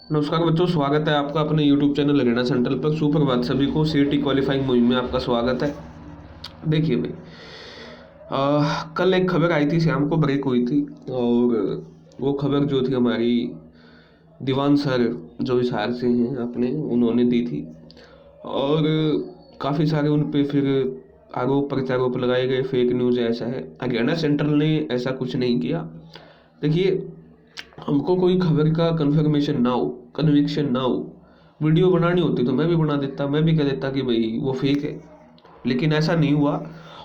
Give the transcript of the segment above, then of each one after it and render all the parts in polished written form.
नमस्कार बच्चों, स्वागत है आपका अपने YouTube चैनल हरियाणा सेंट्रल पर। सुप्रभात सभी को। सीईटी क्वालिफाइंग मुहिम में आपका स्वागत है। देखिए भाई, कल एक खबर आई थी, शाम को ब्रेक हुई थी, और वो खबर जो थी हमारी दीवान सर जो हिसार से हैं अपने, उन्होंने दी थी। और काफ़ी सारे उन पे फिर आरोप प्रत्यारोप लगाए गए, फेक न्यूज़ ऐसा है। हरियाणा सेंट्रल ने ऐसा कुछ नहीं किया। देखिए, हमको कोई खबर का कंफर्मेशन ना हो, कन्विक्शन ना हो, वीडियो बनानी होती तो मैं भी बना देता, मैं भी कह देता कि भाई वो फेक है। लेकिन ऐसा नहीं हुआ।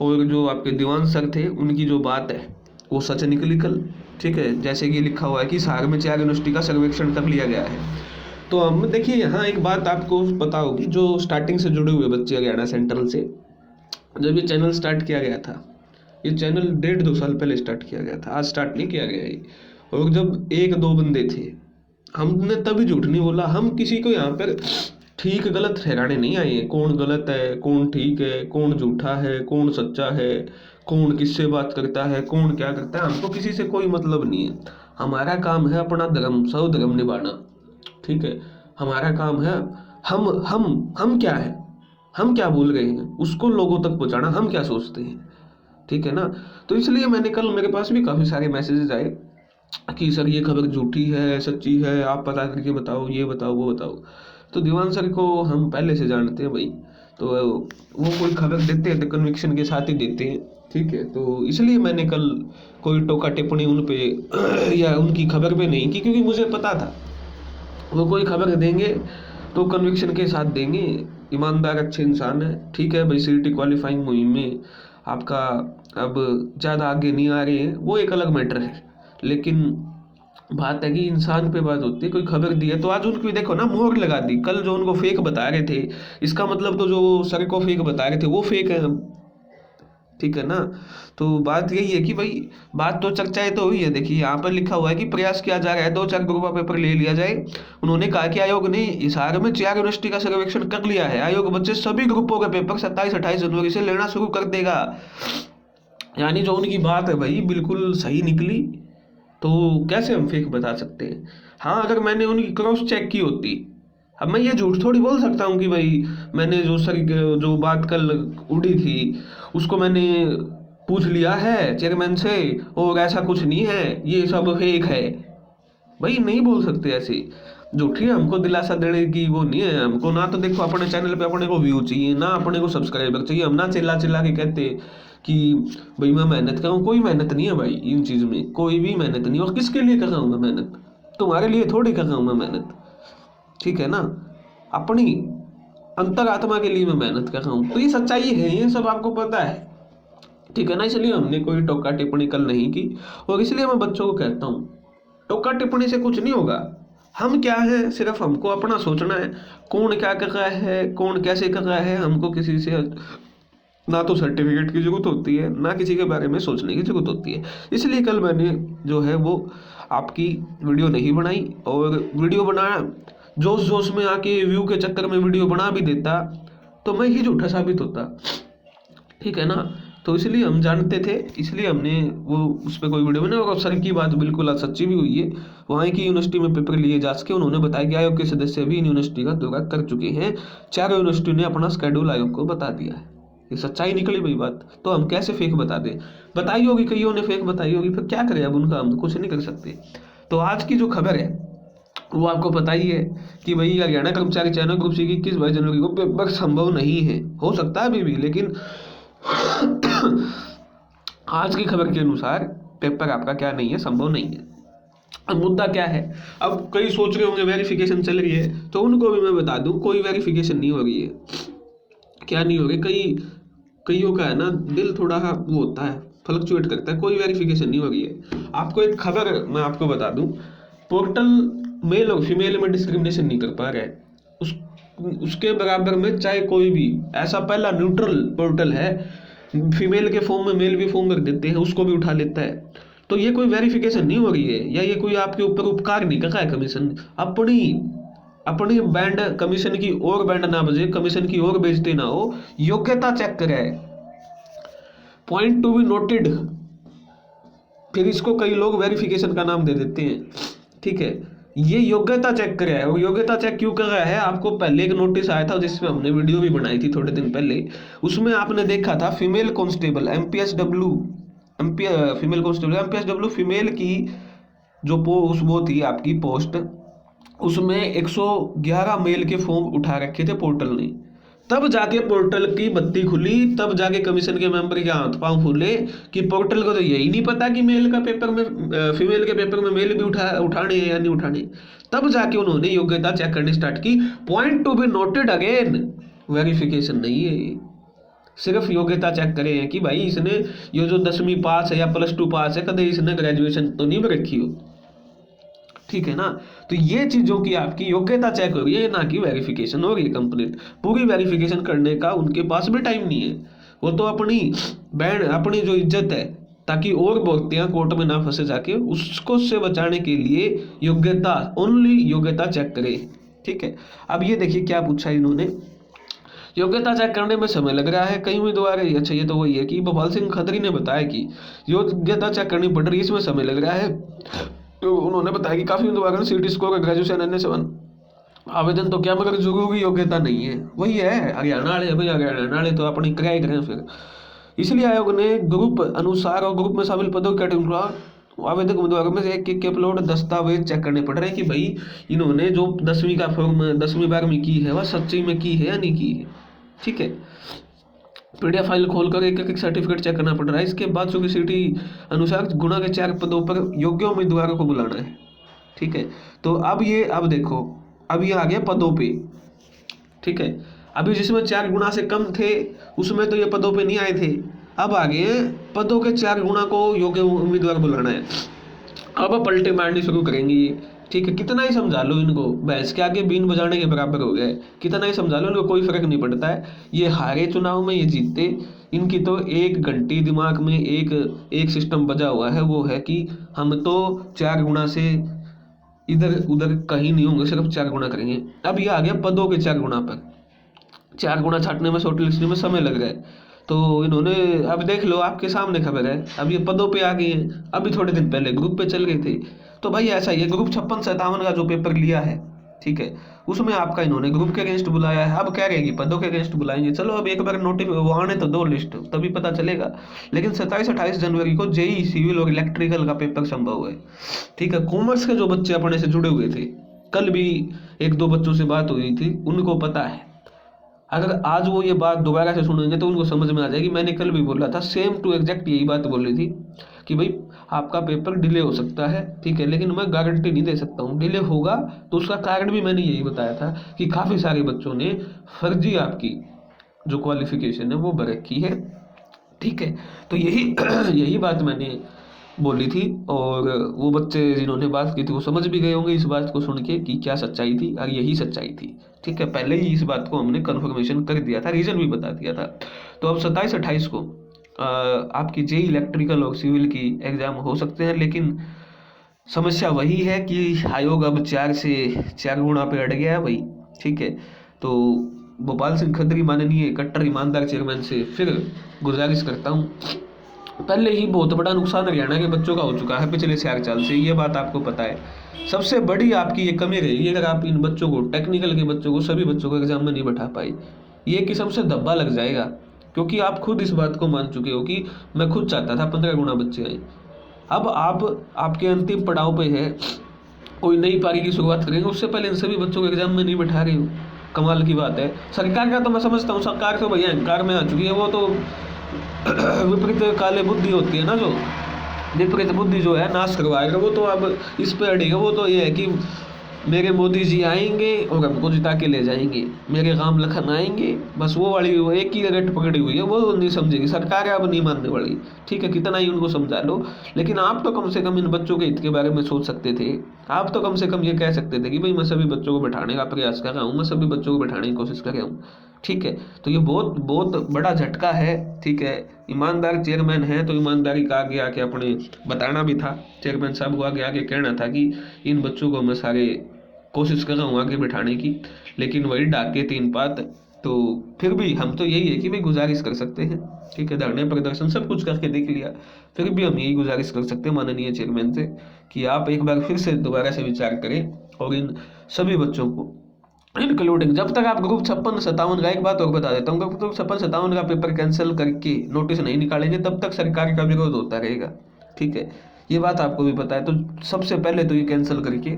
और जो आपके दीवान सर थे, उनकी जो बात है वो सच निकली कल। ठीक है, जैसे कि लिखा हुआ है कि सार में 4 यूनिवर्सिटी का सर्वेक्षण कर लिया गया है। तो हम देखिए, यहाँ एक बात आपको पता होगी, जो स्टार्टिंग से जुड़े हुए बच्चे हरियाणा सेंट्रल से, जब ये चैनल स्टार्ट किया गया था, ये चैनल 1.5-2 साल पहले स्टार्ट किया गया था, आज स्टार्ट नहीं किया गया है। और जब 1-2 बंदे थे, हमने तभी झूठ नहीं बोला। हम किसी को यहाँ पर ठीक गलत ठहराने नहीं आए हैं। कौन गलत है, कौन ठीक है, कौन झूठा है, कौन सच्चा है, कौन किससे बात करता है, कौन क्या करता है, हमको किसी से कोई मतलब नहीं है। हमारा काम है अपना धर्म, स्वधर्म निभाना। ठीक है, हमारा काम है, हम क्या है, हम क्या बोल रहे हैं उसको लोगों तक पहुंचाना, हम क्या सोचते हैं। ठीक है ना। तो इसलिए मैंने कल, मेरे पास भी काफ़ी सारे मैसेजेस आए कि सर ये खबर झूठी है, सच्ची है, आप पता करके बताओ, ये बताओ, वो बताओ। तो दीवान सर को हम पहले से जानते हैं भाई। तो वो कोई खबर देते हैं तो कन्विक्शन के साथ ही देते हैं। ठीक है, तो इसलिए मैंने कल कोई टोका टिप्पणी उन पे या उनकी खबर पे नहीं की, क्योंकि मुझे पता था वो कोई खबर देंगे तो कन्विक्शन के साथ देंगे। ईमानदार अच्छे इंसान है। ठीक है भाई, सीईटी क्वालिफाइंग मुहिम में आपका अब ज़्यादा आगे नहीं आ रही है, वो एक अलग मैटर है। लेकिन बात है कि इंसान पे बात होती है। कोई खबर दी है तो आज उनकी देखो ना, मोहर लगा दी। कल जो उनको फेक बता रहे थे, इसका मतलब तो जो सर को फेक बता रहे थे वो फेक है। ठीक है ना। तो बात यही है कि भाई, बात तो चर्चाएं तो हुई है। देखिए, यहाँ पर लिखा हुआ है कि प्रयास किया जा रहा है 2-4 ग्रुप का पेपर ले लिया जाए। उन्होंने कहा कि आयोग ने हिसार में 4 यूनिवर्सिटी का सर्वेक्षण कर लिया है। आयोग बच्चे सभी ग्रुपों के पेपर 27-28 जनवरी से लेना शुरू कर देगा। यानी जो उनकी बात है भाई, बिल्कुल सही निकली। तो कैसे हम फेक बता सकते हैं। हाँ, अगर मैंने उनकी क्रॉस चेक की होती, अब मैं ये झूठ थोड़ी बोल सकता हूँ कि भाई मैंने जो बात कल उड़ी थी उसको मैंने पूछ लिया है चेयरमैन से और ऐसा कुछ नहीं है, ये सब फेक है। भाई नहीं बोल सकते ऐसे। झूठी हमको दिलासा देने की वो नहीं है। हमको ना तो देखो अपने चैनल पे अपने को व्यू चाहिए, ना अपने को सब्सक्राइबर चाहिए। हम ना चिल्ला चिल्ला के कहते कि भाई मैं मेहनत कर रहा हूँ। कोई मेहनत नहीं है भाई, इन चीज़ में कोई भी मेहनत नहीं। और किसके लिए कर रहा हूँ मैं मेहनत? तुम्हारे लिए थोड़ी कर रहा हूँ मैं मेहनत। ठीक है ना। अपनी अंतरात्मा के लिए मैं मेहनत कर रहा हूँ। तो ये सच्चाई है, ये सब आपको पता है। ठीक है ना। इसलिए हमने कोई टोका टिप्पणी कल नहीं की। और इसलिए मैं बच्चों को कहता हूँ, टोका टिप्पणी से कुछ नहीं होगा। हम क्या है, सिर्फ हमको अपना सोचना है। कौन क्या कर रहा है, कौन कैसे कर रहा है, हमको किसी से ना तो सर्टिफिकेट की जरूरत होती है, ना किसी के बारे में सोचने की जरूरत होती है। इसलिए कल मैंने जो है वो आपकी वीडियो नहीं बनाई। और वीडियो बनाया, जोश जोश में आके व्यू के चक्कर में वीडियो बना भी देता तो मैं ही झूठा साबित होता। ठीक है ना। तो इसलिए हम जानते थे, इसलिए हमने वो उस पर कोई वीडियो बनाई। और सर की बात बिल्कुल आज सच्ची भी हुई है। वहाँ की यूनिवर्सिटी में पेपर लिए जा सके, उन्होंने बताया कि आयोग के सदस्य भी इन यूनिवर्सिटी का दौरा कर चुके हैं। 4 यूनिवर्सिटी ने अपना स्केड्यूल आयोग को बता दिया है। ये सच्चाई निकली भाई बात। तो हम कैसे फेक बता दें? बताई होगी, कईयों ने फेक बताई होगी, फिर क्या करें अब उनका, हम कुछ नहीं कर सकते। तो आज की जो खबर है वो आपको पता ही है कि भाई हरियाणा कर्मचारी चयन ग्रुप सी की 21-22 जनवरी को पेपर संभव नहीं है। हो सकता है अभी भी, लेकिन आज की खबर के अनुसार पेपर आपका क्या नहीं है, संभव नहीं है। अब मुद्दा क्या है? अब कई सोच रहे होंगे वेरिफिकेशन चल रही है, तो उनको भी मैं बता दूं कोई वेरिफिकेशन नहीं हो रही है। क्या नहीं हो रही? कईयों का है ना, दिल थोड़ा वो होता है, फ्लक्चुएट करता है। कोई वेरिफिकेशन नहीं हो रही है। आपको एक खबर मैं आपको बता दूं, पोर्टल मेल और फीमेल में डिस्क्रिमिनेशन नहीं कर पा रहा है। उस उसके बराबर में चाहे कोई भी, ऐसा पहला न्यूट्रल पोर्टल है। फीमेल के फॉर्म में मेल भी फॉर्म भर देते हैं, उसको भी उठा लेता है। तो ये कोई वेरिफिकेशन नहीं हो रही है, या ये कोई आपके ऊपर उपकार नहीं कर रहा है कमीशन। अपनी अपनी बैंड कमीशन की और बैंड ना बजे, कमीशन की और बेइज्जती ना हो, योग्यता चेक करे, पॉइंट टू बी नोटेड। फिर इसको कई लोग वेरिफिकेशन का नाम दे देते हैं। ठीक है। ये योग्यता चेक कर रहा है। और योग्यता चेक क्यों कर रहा है, आपको पहले एक नोटिस आया था जिसमें हमने वीडियो भी बनाई थी थोड़े दिन पहले, उसमें आपने देखा था female constable MPSW, MP female constable MPSW female की जो वो थी आपकी पोस्ट, उसमें 111 मेल के फॉर्म उठा रखे थे पोर्टल ने। तब जाके पोर्टल की बत्ती खुली, तब जाके कमीशन के मेंबर के हाथ पांव खुले कि पोर्टल को तो यही नहीं पता कि मेल का पेपर में फीमेल के पेपर में मेल भी उठाने हैं या नहीं उठाने। तब जाके उन्होंने योग्यता चेक करनी स्टार्ट की। Point to be noted again, verification नहीं है ये, सिर्फ योग्यता चेक करे हैं कि भाई इसने ये जो 10वीं पास है या +2 पास है, कदे इसने ग्रेजुएशन तो नहीं रखी हो, ठीक है ना। तो ये चीजों की आपकी योग्यता चेक हो रही है, ना कि वेरिफिकेशन हो रही है कंप्लीट। पूरी वेरिफिकेशन करने का उनके पास भी टाइम नहीं है। वो तो अपनी बैंड, अपनी जो इज्जत है, ताकि और भर्तियां कोर्ट में ना फंसे जाके, उसको से बचाने के लिए योग्यता, ओनली योग्यता चेक करे, ठीक है। अब ये देखिए क्या पूछा इन्होंने, योग्यता चेक करने में समय लग रहा है, कई उम्मीदवार है। अच्छा, ये तो वही है कि बवाल सिंह खत्री ने बताया कि योग्यता चेक करनी पड़ रही है, इसमें समय लग रहा है। तो उन्होंने बताया कि काफी उम्मीदवारों ने सीटी स्कोर, ग्रेजुएशन, NS1 आवेदन तो क्या, मगर जरूरी योग्यता नहीं है। वही है हरियाणा वाले, भाई हरियाणा वाले तो अपनी किराए करें फिर। इसलिए आयोग ने ग्रुप अनुसार और ग्रुप में शामिल पदों कैटेगरी आवेदक उम्मीदवारों में से एक के अपलोड दस्तावेज चेक करने पड़ रहे हैं कि भाई इन्होंने जो 10वीं का फॉर्म 10वीं 12वीं की है वह सच्ची में की है या नहीं की है, ठीक है। पीडीएफ फाइल खोलकर एक एक सर्टिफिकेट चेक करना पड़ रहा है। इसके बाद चूंकि सिटी अनुसार गुणा के 4 पदों पर योग्य उम्मीदवारों को बुलाना है, ठीक है। तो अब देखो, अब ये आ गया पदों पे, ठीक है। अभी जिसमें 4 गुना से कम थे उसमें तो ये पदों पे नहीं आए थे, अब आ गए पदों के 4 गुना को योग्य उम्मीदवार बुलाना है। अब पलटे मारनी शुरू करेंगे ये, ठीक है। कितना ही समझा लो इनको, भैंस के आगे बीन बजाने के बराबर हो गए। कितना ही समझा लो इनको, कोई फर्क नहीं पड़ता है। ये हारे चुनाव में, ये जीते, इनकी तो एक घंटी दिमाग में एक सिस्टम बजा हुआ है, वो है कि हम तो 4 गुना से इधर उधर कहीं नहीं होंगे, सिर्फ 4 गुना करेंगे। अब ये आ गया पदों के 4 गुना पर, 4 गुना छाटने में, शॉर्ट लिस्टिंग में समय लग रहा है। तो इन्होंने, अब देख लो आपके सामने खबर है, अब ये पदों पे आ गए हैं। अभी थोड़े दिन पहले ग्रुप पे चल गए थे। तो भाई ऐसा ही है, ग्रुप 56-57 का जो पेपर लिया है, ठीक है, उसमें आपका इन्होंने ग्रुप के अगेंस्ट बुलाया है। अब कह रहे हैं कि पदों के अगेंस्ट बुलाएंगे। चलो अब एक बार नोटिस वो आने तो दो लिस्ट, तभी पता चलेगा। लेकिन 27-28 जनवरी को जेई सिविल और इलेक्ट्रिकल का पेपर संभव है, ठीक है। कॉमर्स के जो बच्चे अपने से जुड़े हुए थे, कल भी 1-2 बच्चों से बात हुई थी, उनको पता है। अगर आज वो ये बात दोबारा से सुनेंगे तो उनको समझ में आ जाएगी। मैंने कल भी बोला था, सेम टू एग्जैक्ट यही बात बोली थी कि भाई आपका पेपर डिले हो सकता है, ठीक है, लेकिन मैं गारंटी नहीं दे सकता हूँ। डिले होगा तो उसका कारण भी मैंने यही बताया था कि काफ़ी सारे बच्चों ने फर्जी आपकी जो क्वालिफिकेशन है वो भर रखी है, ठीक है। तो यही यही बात मैंने बोली थी, और वो बच्चे जिन्होंने बात की थी वो समझ भी गए होंगे इस बात को सुन के कि क्या सच्चाई थी, और यही सच्चाई थी, ठीक है। पहले ही इस बात को हमने कन्फर्मेशन कर दिया था, रीज़न भी बता दिया था। तो अब 27-28 को आपकी जेई इलेक्ट्रिकल और सिविल की एग्ज़ाम हो सकते हैं, लेकिन समस्या वही है कि आयोग अब 4 से 4 गुना पे अड़ गया है भाई, ठीक है। तो भोपाल सिंह खत्री माननीय कट्टर ईमानदार चेयरमैन से फिर गुजारिश करता हूँ, पहले ही बहुत बड़ा नुकसान हरियाणा के बच्चों का हो चुका है पिछले 4 साल से, ये बात आपको पता है। सबसे बड़ी आपकी ये कमी रहेगी अगर आप इन बच्चों को, टेक्निकल के बच्चों को, सभी बच्चों को एग्जाम में नहीं बैठा पाए। ये किस्म से धब्बा लग जाएगा, क्योंकि आप खुद इस बात को मान चुके हो कि मैं खुद चाहता था 15 गुना बच्चे आए। अब आप आपके अंतिम पड़ाव पे है, कोई नई पारी की शुरुआत करेंगे, उससे पहले इन सभी बच्चों को एग्जाम में नहीं बैठा रहे हो। कमाल की बात है। सरकार का तो मैं समझता हूँ, सरकार तो भैया अहंकार में आ चुकी है, वो तो विपरीत काले बुद्धि होती है ना, जो विपरीत बुद्धि जो है नाश करवाएगा, वो तो अब इस पे अड़ेगा। वो तो ये है कि मेरे मोदी जी आएंगे और हमको जिता के ले जाएंगे, मेरे राम लखन आएंगे, बस वो वाली वो एक ही रट पकड़ी हुई है, वो नहीं समझेगी सरकार, अब नहीं मानने वाली, ठीक है। कितना ही उनको समझा लो, लेकिन आप तो कम से कम इन बच्चों के हित के बारे में सोच सकते थे। आप तो कम से कम ये कह सकते थे कि भाई मैं सभी बच्चों को बैठाने का प्रयास कर रहा हूँ, मैं सभी बच्चों को बैठाने की कोशिश कर रहा हूँ, ठीक है। तो ये बहुत बहुत बड़ा झटका है, ठीक है। ईमानदार चेयरमैन है तो ईमानदारी का आगे आके अपने बताना भी था, चेयरमैन साहब को आगे आगे कहना था कि इन बच्चों को मैं सारे कोशिश कर रहा हूँ आगे बिठाने की, लेकिन वही डाके 3 पात। तो फिर भी हम तो यही है कि भाई गुजारिश कर सकते हैं, ठीक है। धरने प्रदर्शन सब कुछ करके देख लिया, फिर भी हम यही गुजारिश कर सकते हैं माननीय चेयरमैन से कि आप एक बार फिर से दोबारा से विचार करें और इन सभी बच्चों को इंक्लूडिंग, जब तक आप ग्रुप 56-57 का, एक बात और बता देता हूँ, ग्रुप 56-57 का पेपर कैंसिल करके नोटिस नहीं निकालेंगे तब तक सरकार का विरोध होता रहेगा। ठीक है, ये बात आपको भी पता है। तो सबसे पहले तो ये कैंसिल करके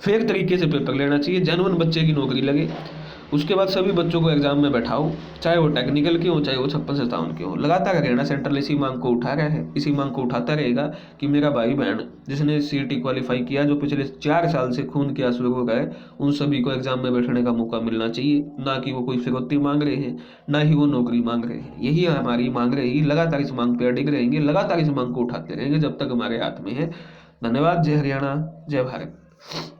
फेयर तरीके से पेपर लेना चाहिए, जेन्युइन बच्चे की नौकरी लगे। उसके बाद सभी बच्चों को एग्जाम में बैठाओ, चाहे वो टेक्निकल के हो, चाहे वो 56-57 के हो। लगातार हरियाणा सेंट्रल इसी मांग को उठा रहा है, इसी मांग को उठाता रहेगा कि मेरा भाई बहन जिसने सीईटी क्वालिफाई किया, जो पिछले 4 साल से खून के आंसू हो गए, उन सभी को एग्जाम में बैठने का मौका मिलना चाहिए। ना कि वो कोई फिरौती मांग रहे हैं, ना ही वो नौकरी मांग रहे हैं। यही हमारी मांग रहेगी। लगातार इस मांग पर अडिग रहेंगे, लगातार इस मांग को उठाते रहेंगे जब तक हमारे हाथ में है। धन्यवाद। जय हरियाणा, जय भारत।